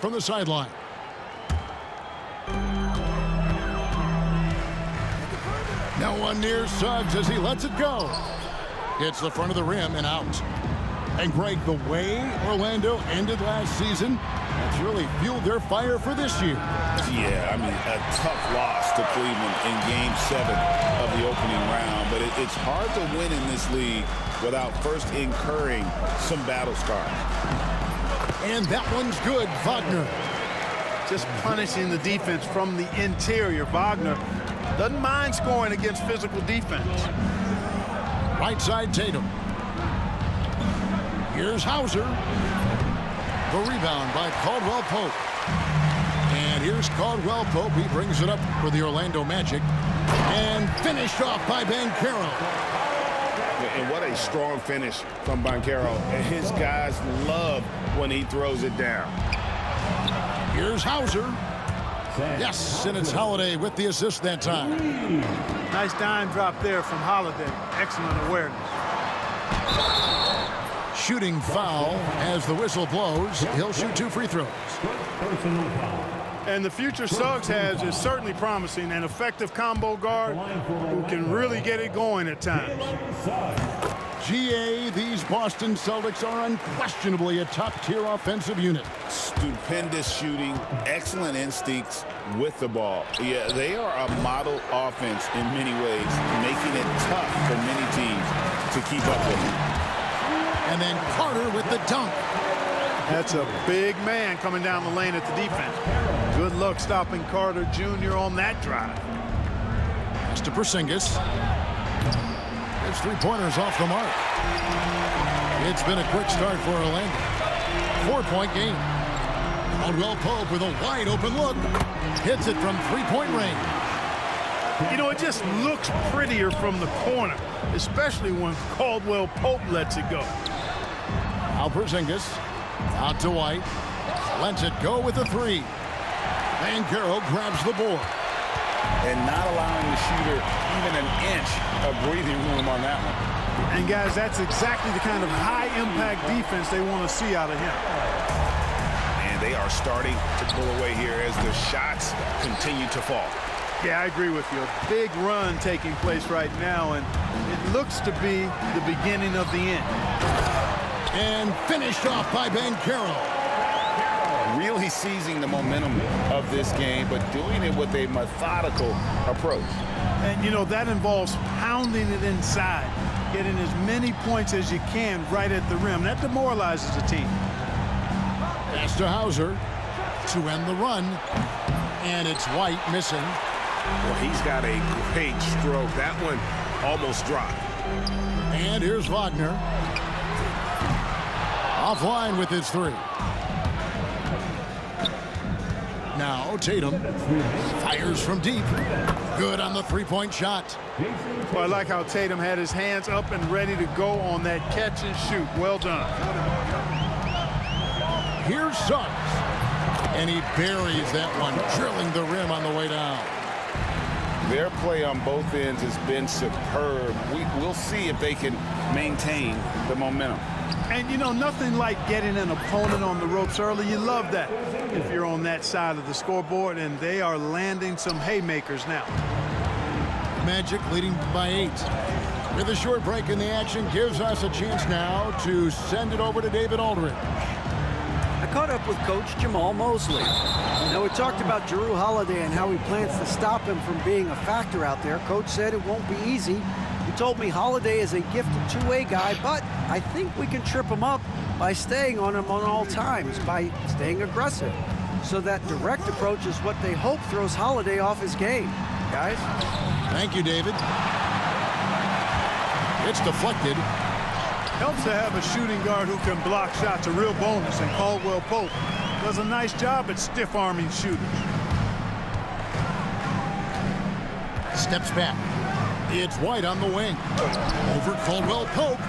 from the sideline. Now one near Suggs as he lets it go. Hits the front of the rim and out. And Greg, the way Orlando ended last season, that's really fueled their fire for this year. Yeah, I mean, a tough loss to Cleveland in Game 7 of the opening round. But it's hard to win in this league without first incurring some battle scars. And that one's good, Wagner. Just punishing the defense from the interior. Wagner doesn't mind scoring against physical defense. Right side, Tatum. Here's Hauser. The rebound by Caldwell Pope. And here's Caldwell Pope. He brings it up for the Orlando Magic. And finished off by Banchero. And what a strong finish from Banchero. And his guys love when he throws it down. Here's Hauser. Yes, and it's Holiday with the assist that time. Nice dime drop there from Holiday. Excellent awareness. Shooting foul as the whistle blows. He'll shoot 2 free throws. And the future Suggs has is certainly promising. An effective combo guard who can really get it going at times. GA, these Boston Celtics are unquestionably a top-tier offensive unit. Stupendous shooting, excellent instincts with the ball. Yeah, they are a model offense in many ways, making it tough for many teams to keep up with them. And then Carter with the dunk. That's a big man coming down the lane at the defense. Good luck stopping Carter Jr. on that drive. Pass to Porzingis. His three-pointers off the mark. It's been a quick start for Orlando. 4-point game. Caldwell Pope with a wide-open look. Hits it from three-point range. You know, it just looks prettier from the corner, especially when Caldwell Pope lets it go. Now Porzingis. Out to White. Lets it go with a three. Banchero grabs the board. And not allowing the shooter even an inch of breathing room on that one. And, guys, that's exactly the kind of high-impact defense they want to see out of him. And they are starting to pull away here as the shots continue to fall. Yeah, I agree with you. A big run taking place right now, and it looks to be the beginning of the end. And finished off by Banchero. Really seizing the momentum of this game, but doing it with a methodical approach. And, you know, that involves pounding it inside, getting as many points as you can right at the rim. That demoralizes the team. Pass to Hauser to end the run. And it's White missing. Well, he's got a great stroke. That one almost dropped. And here's Wagner. Offline with his three. Now Tatum fires from deep. Good on the three-point shot. Well, I like how Tatum had his hands up and ready to go on that catch and shoot. Well done. Here's Suggs. And he buries that one, drilling the rim on the way down. Their play on both ends has been superb. We'll see if they can maintain the momentum. And, you know, nothing like getting an opponent on the ropes early. You love that if you're on that side of the scoreboard, and they are landing some haymakers now. Magic leading by 8. With a short break in the action, gives us a chance now to send it over to David Aldridge. I caught up with Coach Jamal Mosley. Now, we talked about Jrue Holiday and how he plans to stop him from being a factor out there. Coach said it won't be easy. He told me Holiday is a gifted two-way guy, but I think we can trip him up by staying on him on all times, by staying aggressive. So that direct approach is what they hope throws Holiday off his game. Guys? Thank you, David. It's deflected. Helps to have a shooting guard who can block shots, a real bonus, and Caldwell Pope does a nice job at stiff-arming shooters. Steps back. It's White on the wing. Over Caldwell Pope.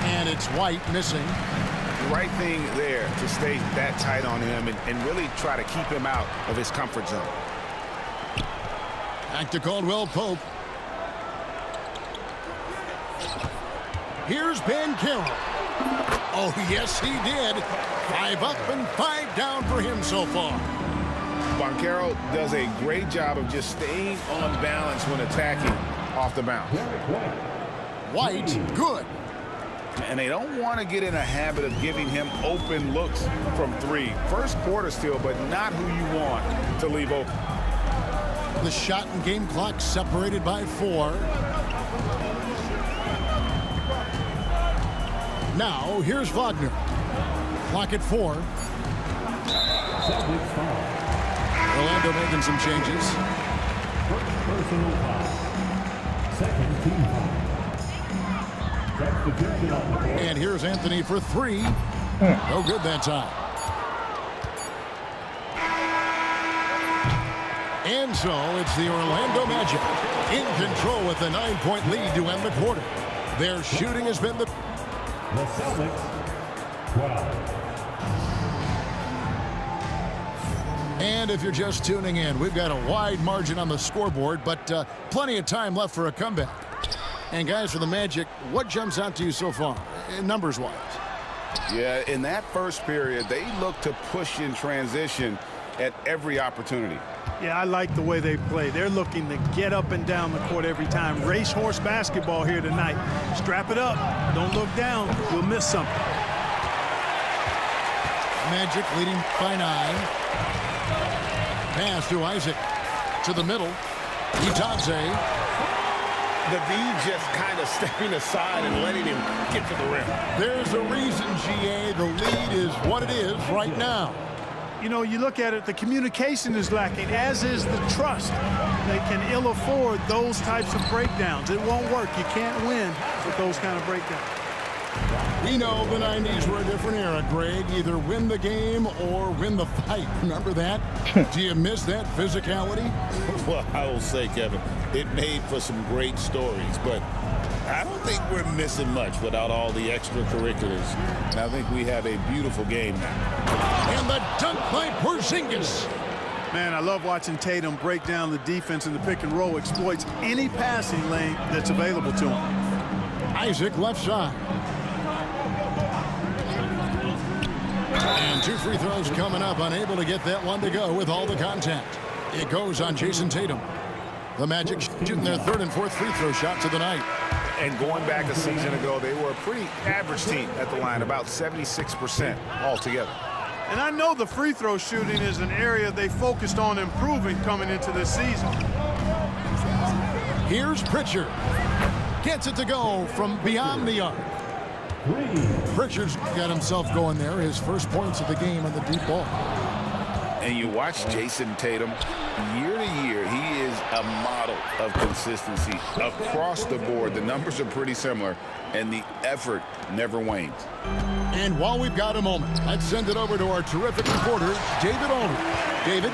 And it's White missing. The right thing there to stay that tight on him and really try to keep him out of his comfort zone. Back to Caldwell Pope. Here's Banchero. Oh, yes, he did. 5 up and 5 down for him so far. Banchero does a great job of just staying on balance when attacking off the bounce. White, good. And they don't want to get in a habit of giving him open looks from 3. First quarter still, but not who you want to leave open. The shot and game clock separated by 4. Now, here's Wagner. Clock at 4. Orlando making some changes. Personal foul. Second team foul. Substitution on the court. And here's Anthony for 3. No good that time. And so it's the Orlando Magic in control with a 9-point lead to end the quarter. Their shooting has been the Celtics, 12. And if you're just tuning in, we've got a wide margin on the scoreboard, but plenty of time left for a comeback. And guys, for the Magic, what jumps out to you so far, numbers-wise? Yeah, in that first period, they look to push in transition at every opportunity. Yeah, I like the way they play. They're looking to get up and down the court every time. Racehorse basketball here tonight. Strap it up. Don't look down. You'll miss something. Magic leading by 9. Pass to Isaac. To the middle. Itadze. The V just kind of stepping aside and letting him get to the rim. There's a reason, GA. The lead is what it is right now. You know, you look at it, the communication is lacking, as is the trust. They can ill afford those types of breakdowns. It won't work. You can't win with those kind of breakdowns. We know the 90s were a different era, Greg. Either win the game or win the fight. Remember that? Do you miss that physicality? Well, I will say, Kevin, it made for some great stories, but I don't think we're missing much without all the extracurriculars. And I think we have a beautiful game now. And the dunk by Porzingis. Man, I love watching Tatum break down the defense in the pick and roll, exploits any passing lane that's available to him. Isaac left side. And 2 free throws coming up, unable to get that one to go with all the contact. It goes on Jason Tatum. The Magic shooting their 3rd and 4th free throw shots of the night. And going back a season ago, they were a pretty average team at the line, about 76% altogether. And I know the free throw shooting is an area they focused on improving coming into this season. Here's Pritchard. Gets it to go from beyond the arc. Pritchard's got himself going there. His first points of the game on the deep ball. And you watch Jason Tatum, year to year, he is a model of consistency across the board. The numbers are pretty similar, and the effort never wanes. And while we've got a moment, let's send it over to our terrific reporter, David Allman. David?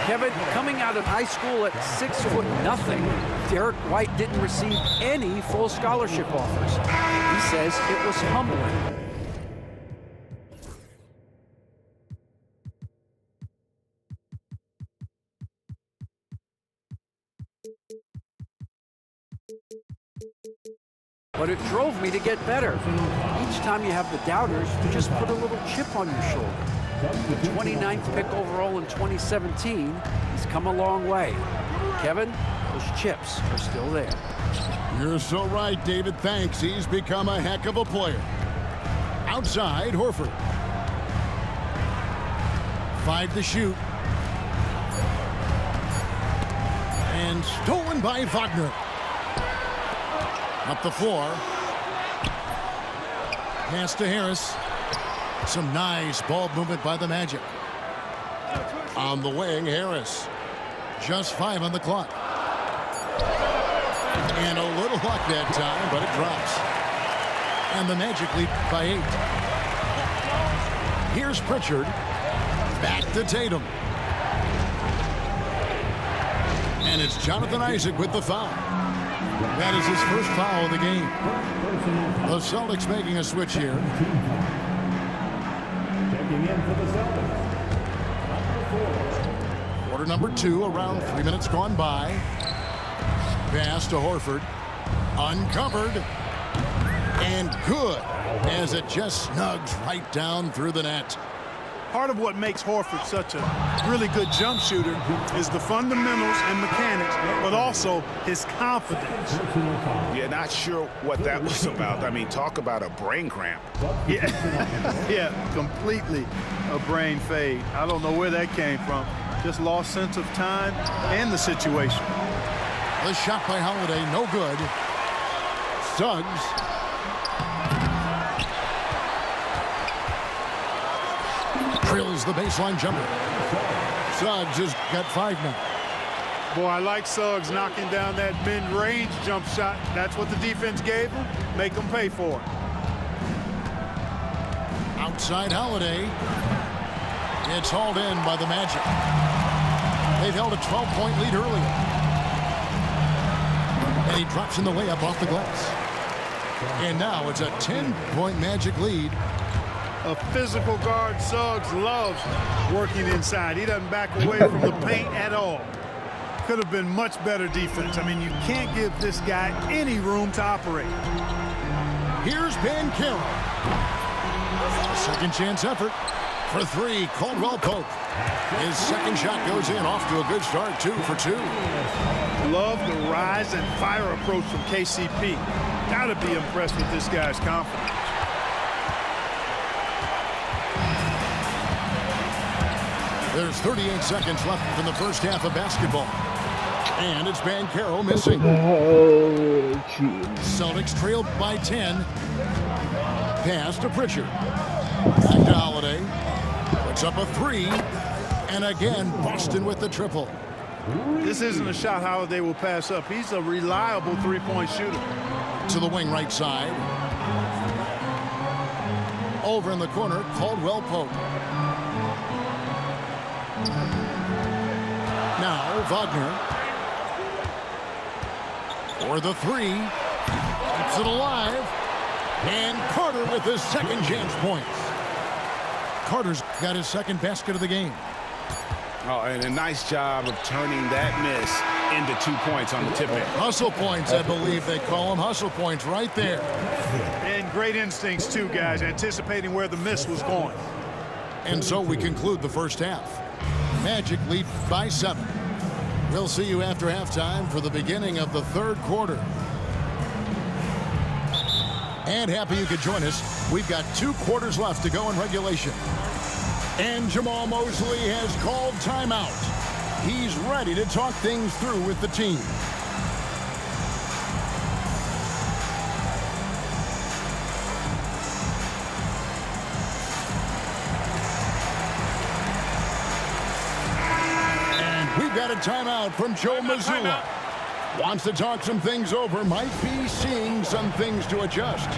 Kevin, coming out of high school at 6'0", Derek White didn't receive any full scholarship offers. He says it was humbling. But it drove me to get better. Each time you have the doubters, you just put a little chip on your shoulder. The 29th pick overall in 2017, he's come a long way. Kevin, those chips are still there. You're so right, David. Thanks. He's become a heck of a player. Outside, Horford. 5 to shoot. And stolen by Wagner. Up the floor. Pass to Harris. Some nice ball movement by the Magic. On the wing, Harris. Just 5 on the clock. And a little luck that time, but it drops. And the Magic lead by 8. Here's Pritchard. Back to Tatum. And it's Jonathan Isaac with the foul. That is his first foul of the game. The Celtics making a switch here. Checking in for the Celtics. Quarter number 2, around 3 minutes gone by. Pass to Horford. Uncovered. And good. as it just snugs right down through the net. Part of what makes Horford such a really good jump shooter is the fundamentals and mechanics, but also his confidence. Yeah, not sure what that was about. I mean, talk about a brain cramp. Yeah, yeah, completely a brain fade. I don't know where that came from. Just lost sense of time and the situation. The shot by Holiday, no good. Suggs. Drills the baseline jumper. Suggs has got 5 now. Boy, I like Suggs knocking down that mid-range jump shot. That's what the defense gave him. Make them pay for it. Outside Holiday. It's hauled in by the Magic. They've held a 12-point lead earlier. And he drops in the layup off the glass. And now it's a 10-point Magic lead. A physical guard, Suggs loves working inside. He doesn't back away from the paint at all. Could have been much better defense. I mean, you can't give this guy any room to operate. Here's Banchero. Second chance effort for 3. Caldwell Pope. His second shot goes in, off to a good start, 2 for 2. Love the rise and fire approach from KCP. Gotta be impressed with this guy's confidence. There's 38 seconds left in the first half of basketball. And it's Banchero missing. Celtics trailed by 10. Pass to Pritchard. Back to Holiday. Puts up a 3. And again, Boston with the triple. This isn't a shot Holiday will pass up. He's a reliable three-point shooter. To the wing right side. Over in the corner, Caldwell Pope. Now Wagner for the 3. Keeps it alive. And Carter with his second chance points. Carter's got his second basket of the game. Oh, and a nice job of turning that miss into 2 points on the tip in. Hustle points, I believe they call them. Hustle points right there. And great instincts, too, guys, anticipating where the miss was going. And so we conclude the first half. Magic lead by 7. We'll see you after halftime for the beginning of the third quarter. And happy you could join us. We've got 2 quarters left to go in regulation. And Jamal Mosley has called timeout. He's ready to talk things through with the team. We've got a timeout from Joe Mazzulla. Wants to talk some things over. Might be seeing some things to adjust.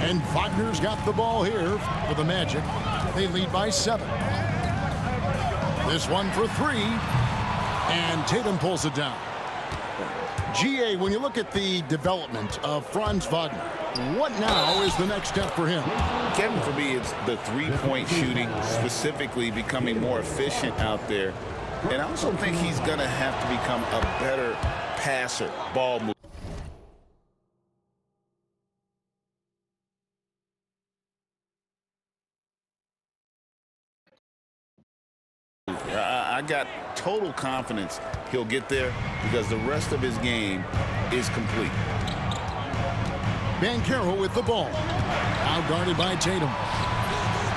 And Wagner's got the ball here for the Magic. They lead by 7. This one for 3. And Tatum pulls it down. GA, when you look at the development of Franz Wagner, what now is the next step for him? Kevin, for me, it's the three-point shooting, specifically becoming more efficient out there. And I also think he's going to have to become a better passer, ball mover. I got total confidence he'll get there because the rest of his game is complete. Banchero with the ball. Outguarded by Tatum.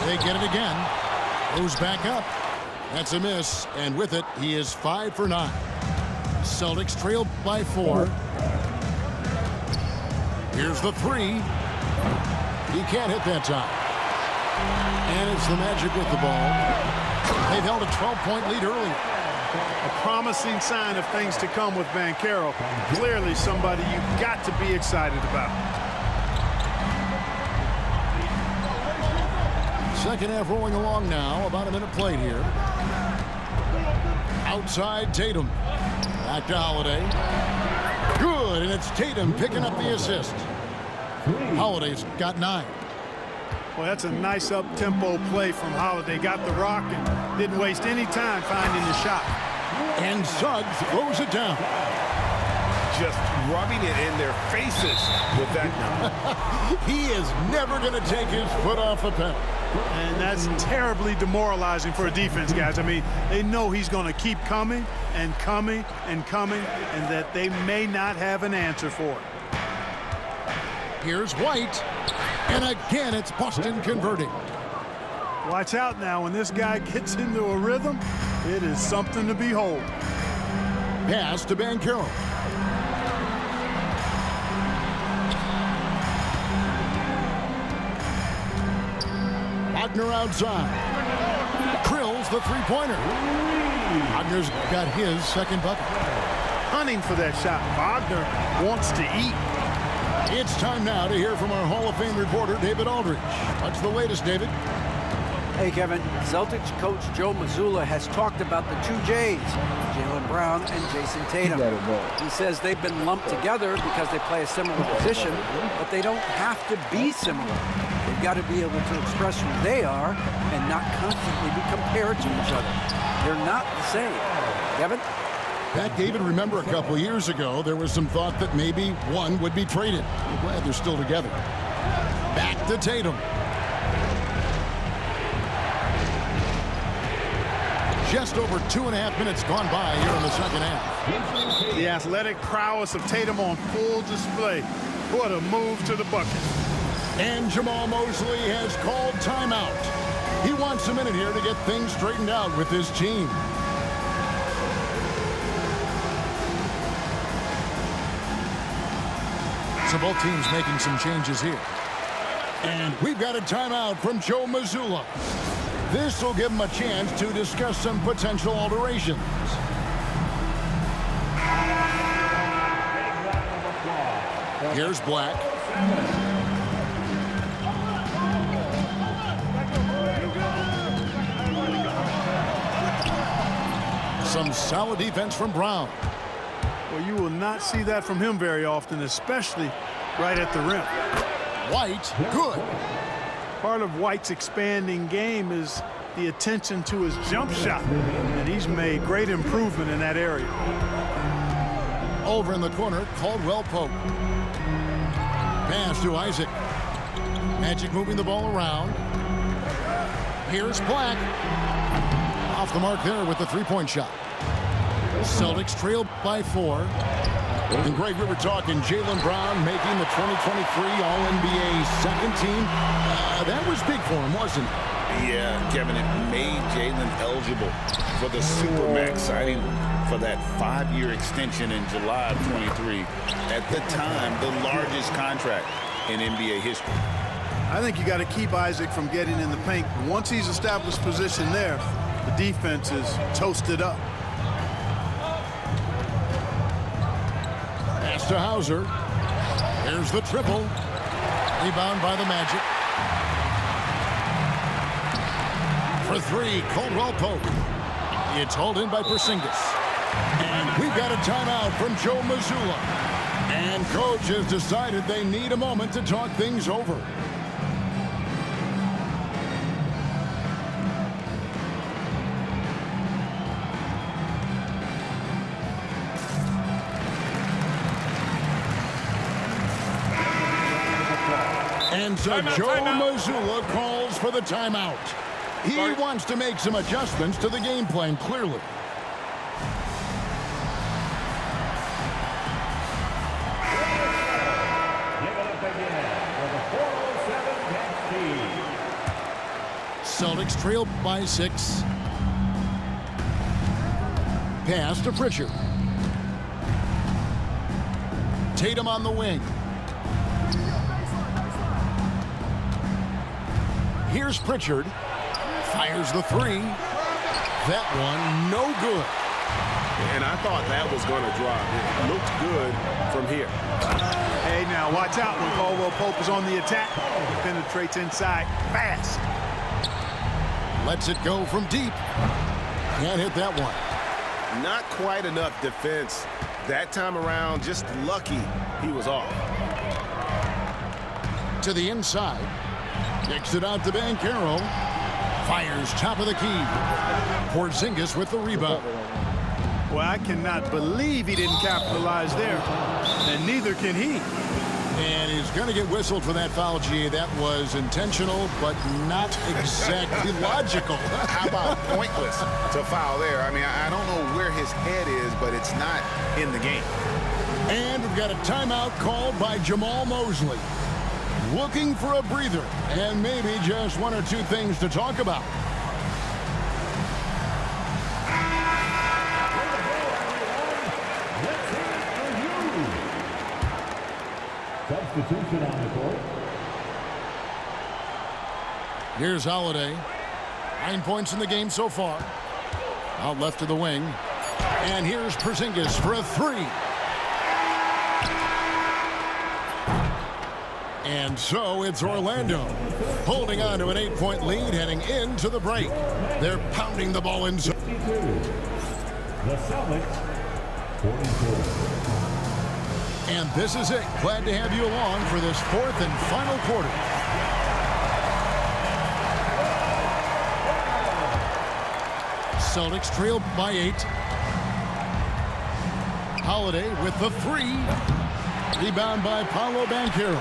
They get it again. Goes back up. That's a miss, and with it, he is 5 for 9. Celtics trail by 4. Here's the 3. He can't hit that time. And it's the Magic with the ball. They've held a 12-point lead earlier. A promising sign of things to come with Banchero. Clearly somebody you've got to be excited about. Second half rolling along now. About a minute played here. Outside Tatum. Back to Holiday. Good, and it's Tatum picking up the assist. Holiday's got 9. Well, that's a nice up-tempo play from Holiday. Got the rock and didn't waste any time finding the shot. And Suggs throws it down. Just rubbing it in their faces with that. He is never going to take his foot off the pedal. And that's terribly demoralizing for a defense, guys. I mean, they know he's going to keep coming and coming and coming, and that they may not have an answer for it. Here's White. And again, it's Boston converting. Watch out now. When this guy gets into a rhythm, it is something to behold. Pass to Banchero. Wagner outside. Drills the three-pointer. Wagner's got his second bucket. Hunting for that shot. Wagner wants to eat. It's time now to hear from our Hall of Fame reporter, David Aldridge. What's the latest, David? Hey, Kevin. Celtics coach Joe Mazzulla has talked about the 2 J's, Jaylen Brown and Jason Tatum. He says they've been lumped together because they play a similar position, but they don't have to be similar. They've got to be able to express who they are and not constantly be compared to each other. They're not the same. Kevin? Pat, David, remember a couple years ago, there was some thought that maybe one would be traded. I'm glad they're still together. Back to Tatum. Just over 2.5 minutes gone by here in the second half. The athletic prowess of Tatum on full display. What a move to the bucket. And Jamal Mosley has called timeout. He wants a minute here to get things straightened out with his team. So both teams making some changes here. And we've got a timeout from Joe Mazzulla. This will give him a chance to discuss some potential alterations. Here's Black. Some solid defense from Brown. Well, you will not see that from him very often, especially right at the rim. White, good. Part of White's expanding game is the attention to his jump shot, and he's made great improvement in that area. Over in the corner, Caldwell Pope. Pass to Isaac. Magic moving the ball around. Here's Black. Off the mark there with the three-point shot. Celtics trail by 4. And Greg, we were talking Jaylen Brown making the 2023 All-NBA second team. That was big for him, wasn't it? Yeah, Kevin, it made Jaylen eligible for the Supermax signing for that 5-year extension in July of 23. At the time, the largest contract in NBA history. I think you got to keep Isaac from getting in the paint. Once he's established position there, the defense is toasted up. Pass to Hauser. There's the triple. Rebound by the Magic. For 3, Caldwell Pope. It's hauled in by Porzingis. And we've got a timeout from Joe Mazzulla. And coach has decided they need a moment to talk things over. And so Joe Mazzulla calls for the timeout. He wants to make some adjustments to the game plan, clearly. Celtics trail by 6. Pass to Pritchard. Tatum on the wing. Here's Pritchard. Fires the 3. That one no good. And I thought that was going to drop. It looked good from here. Hey, now watch out when Caldwell Pope is on the attack. He penetrates inside fast. Lets it go from deep. Can't hit that one. Not quite enough defense that time around. Just lucky he was off. To the inside. Kicks it out to Banchero. Fires top of the key. Porzingis with the rebound. Well, I cannot believe he didn't capitalize there. And neither can he. And he's going to get whistled for that foul, G. That was intentional, but not exactly logical. How about pointless to foul there? I mean, I don't know where his head is, but it's not in the game. And we've got a timeout called by Jamal Mosley. Looking for a breather and maybe just one or two things to talk about. Substitution on the court. Here's Holiday. 9 points in the game so far. Out left to the wing. And here's Porzingis for a 3. And so it's Orlando holding on to an 8-point lead heading into the break. They're pounding the ball in zone. The Celtics, 44. And this is it. Glad to have you along for this 4th and final quarter. Celtics trail by 8. Holiday with the 3. Rebound by Paolo Banchero.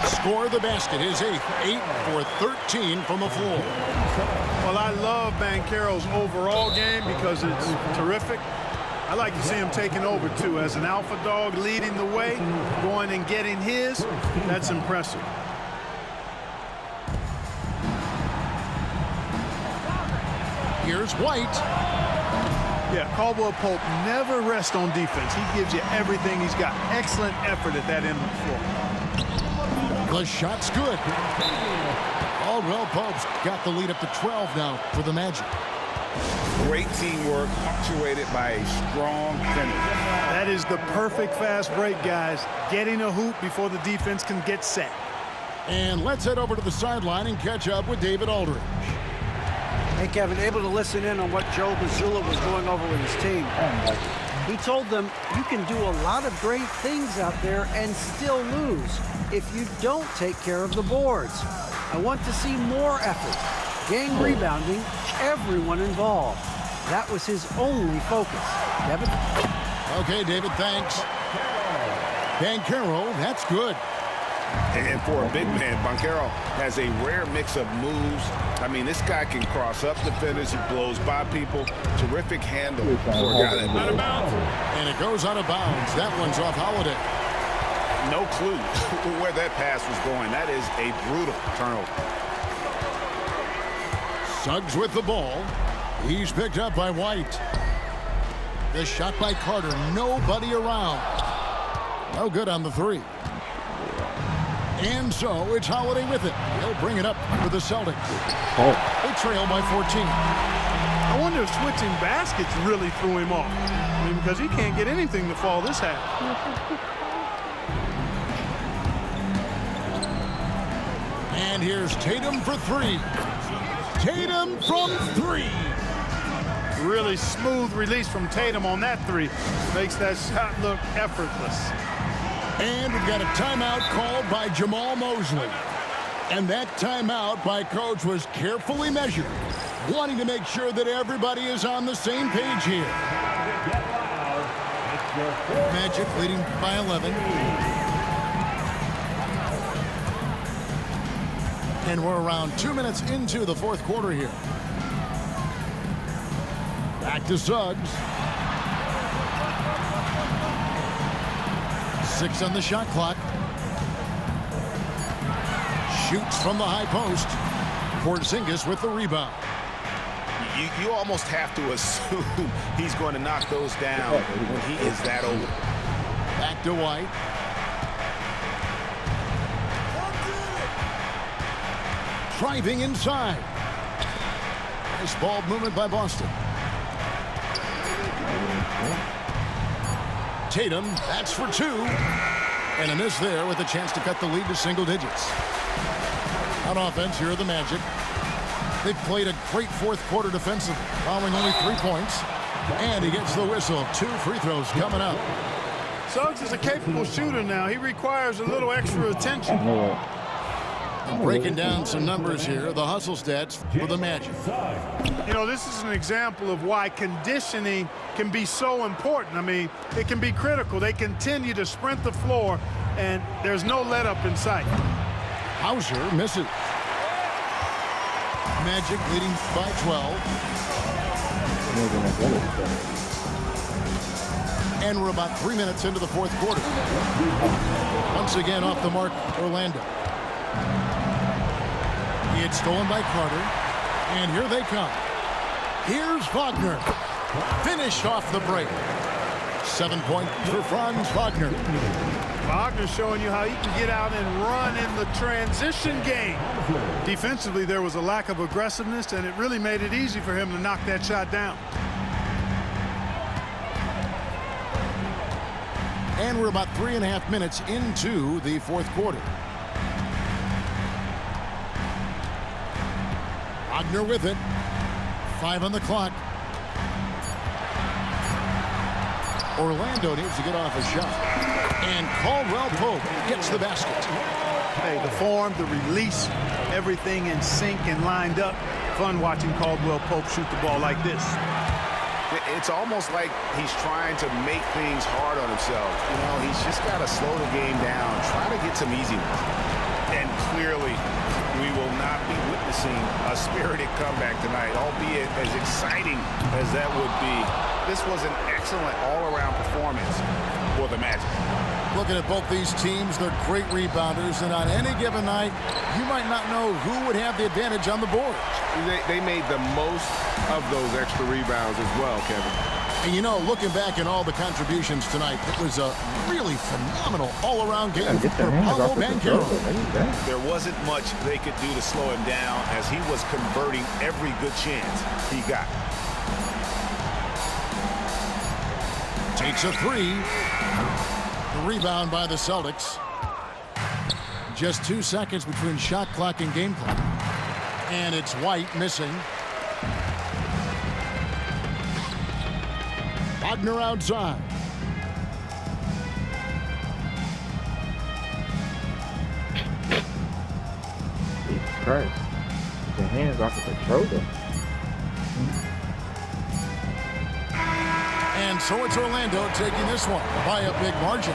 Score the basket, his 8th. 8 for 13 from the floor. Well, I love Banchero's overall game because it's terrific. I like to see him taking over, too. As an alpha dog leading the way, going and getting his, that's impressive. Here's White. Yeah, Caldwell Pope never rests on defense. He gives you everything. He's got excellent effort at that end of the floor. The shot's good. Caldwell Pope's got the lead up to 12 now for the Magic. Great teamwork, punctuated by a strong finish. That is the perfect fast break, guys. Getting a hoop before the defense can get set. And let's head over to the sideline and catch up with David Aldridge. Hey, Kevin, able to listen in on what Joe Mazzulla was going over with his team. He told them, you can do a lot of great things out there and still lose if you don't take care of the boards. I want to see more effort, gang rebounding, everyone involved. That was his only focus. Kevin? Okay, David, thanks. Banchero, that's good. And for a big man, Banchero has a rare mix of moves. I mean, this guy can cross up defenders. He blows by people. Terrific handle for a guy that out of bounds. And it goes out of bounds. That one's off Holiday. No clue where that pass was going. That is a brutal turnover. Suggs with the ball. He's picked up by White. The shot by Carter. Nobody around. No good on the 3. And so it's Holiday with it. He'll bring it up for the Celtics. They trail by 14. I wonder if switching baskets really threw him off. I mean, because he can't get anything to fall this half. And here's Tatum for 3. Tatum from 3. Really smooth release from Tatum on that 3. Makes that shot look effortless. And we've got a timeout called by Jamal Mosley. And that timeout by Coach was carefully measured, wanting to make sure that everybody is on the same page here. Magic leading by 11. And we're around 2 minutes into the 4th quarter here. Back to Suggs. 6 on the shot clock. shoots from the high post. Porzingis with the rebound. You almost have to assume he's going to knock those down when he is that open. Back to White. Driving inside. Nice ball movement by Boston. Tatum, that's for two. And a miss there with a chance to cut the lead to single digits. On offense, here are the Magic. They've played a great fourth quarter defensively, following only 3 points. And he gets the whistle. 2 free throws coming up. Suggs is a capable shooter now. He requires a little extra attention. And breaking down some numbers here, the hustle stats for the Magic. You know, this is an example of why conditioning can be so important. I mean, it can be critical. They continue to sprint the floor, and there's no let up in sight. Hauser misses. Magic leading by 12. And we're about 3 minutes into the fourth quarter. Once again off the mark, Orlando. He had stolen by Carter. And here they come. Here's Wagner. Finished off the break. 7 points for Franz Wagner. Wagner showing you how he can get out and run in the transition game. Defensively, there was a lack of aggressiveness, and it really made it easy for him to knock that shot down. And we're about 3.5 minutes into the fourth quarter. Wagner with it. 5 on the clock. Orlando needs to get off a shot. And Caldwell Pope gets the basket. Hey, the form, the release, everything in sync and lined up. Fun watching Caldwell Pope shoot the ball like this. It's almost like he's trying to make things hard on himself. You know, he's just got to slow the game down, try to get some easy ones. And clearly, we will not be witnessing a spirited comeback tonight, albeit as exciting as that would be. This was an excellent all-around performance for the Magic. Looking at both these teams, they're great rebounders, and on any given night, you might not know who would have the advantage on the board. They made the most of those extra rebounds as well, Kevin. And you know, looking back at all the contributions tonight, it was a really phenomenal all-around game for Paolo Banchero. There wasn't much they could do to slow him down as he was converting every good chance he got. Takes a three. The rebound by the Celtics. Just 2 seconds between shot clock and game clock. And it's White missing. Wagner outside. Jesus Christ. The hands off the controller. And so it's Orlando taking this one by a big margin.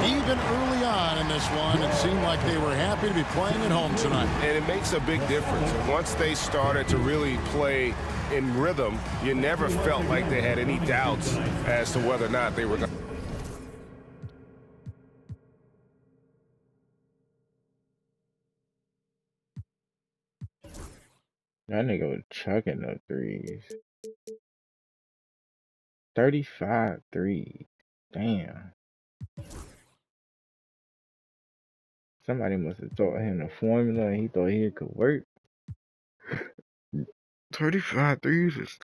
Even early on in this one, it seemed like they were happy to be playing at home tonight. And it makes a big difference. Once they started to really play in rhythm, you never felt like they had any doubts as to whether or not they were going to. That nigga was chucking those threes. 35 threes. Damn. Somebody must have taught him the formula and he thought he could work. 35 threes is